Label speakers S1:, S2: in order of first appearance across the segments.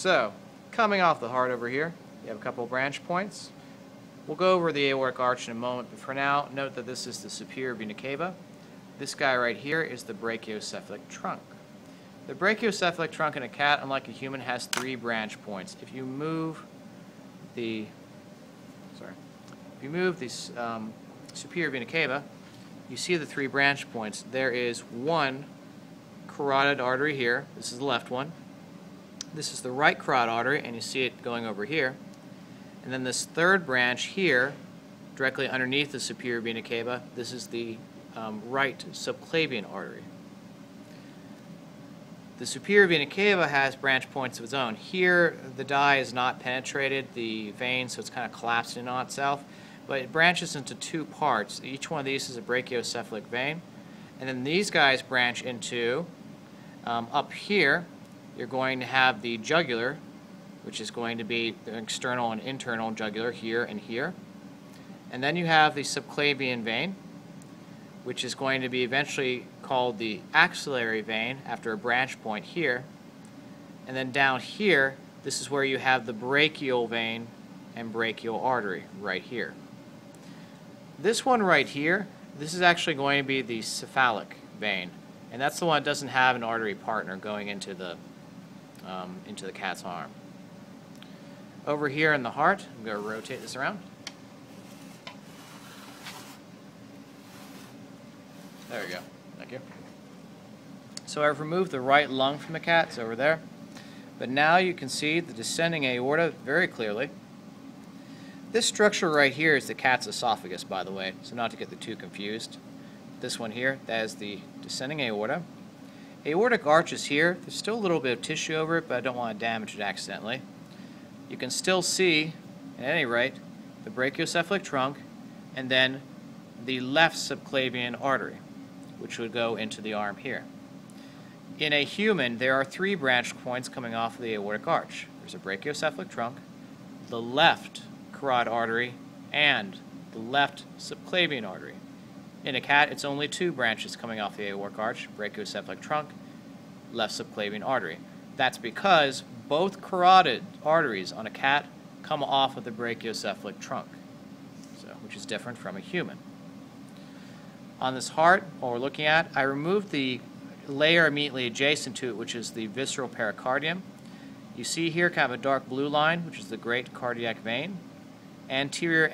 S1: So, coming off the heart over here, you have a couple branch points. We'll go over the aortic arch in a moment, but for now, note that this is the superior vena cava. This guy right here is the brachiocephalic trunk. The brachiocephalic trunk in a cat, unlike a human, has 3 branch points. If you move the superior vena cava, you see the 3 branch points. There is one carotid artery here. This is the left one. This is the right carotid artery, and you see it going over here. And then this third branch here, directly underneath the superior vena cava, this is the right subclavian artery. The superior vena cava has branch points of its own. Here, the dye is not penetrated the vein, so it's kind of collapsed in on itself. But it branches into 2 parts. Each one of these is a brachiocephalic vein. And then these guys branch into, up here, you're going to have the jugular, which is going to be the external and internal jugular here and here. And then you have the subclavian vein, which is going to be eventually called the axillary vein after a branch point here. And then down here, this is where you have the brachial vein and brachial artery right here. This one right here, this is actually going to be the cephalic vein, and that's the one that doesn't have an artery partner going into the cat's arm. Over here in the heart, I'm going to rotate this around. There we go. Thank you. So I've removed the right lung from the cat. It's over there. But now you can see the descending aorta very clearly. This structure right here is the cat's esophagus, by the way, so not to get the two confused. This one here, that is the descending aorta. Aortic arch is here. There's still a little bit of tissue over it, but I don't want to damage it accidentally. You can still see, at any rate, the brachiocephalic trunk and then the left subclavian artery, which would go into the arm here. In a human, there are 3 branch points coming off of the aortic arch. There's a brachiocephalic trunk, the left carotid artery, and the left subclavian artery. In a cat, it's only 2 branches coming off the aortic arch, brachiocephalic trunk, left subclavian artery. That's because both carotid arteries on a cat come off of the brachiocephalic trunk, which is different from a human. On this heart, what we're looking at, I removed the layer immediately adjacent to it, which is the visceral pericardium. You see here kind of a dark blue line, which is the great cardiac vein. Anterior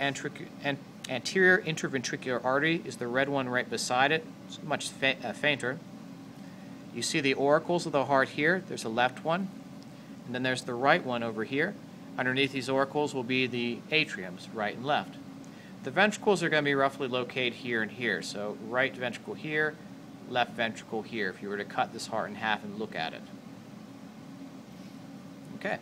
S1: interventricular artery is the red one right beside it. It's much fainter. You see the auricles of the heart here. There's a left one, and then there's the right one over here. Underneath these auricles will be the atriums, right and left. The ventricles are going to be roughly located here and here. So right ventricle here, left ventricle here, if you were to cut this heart in half and look at it. Okay.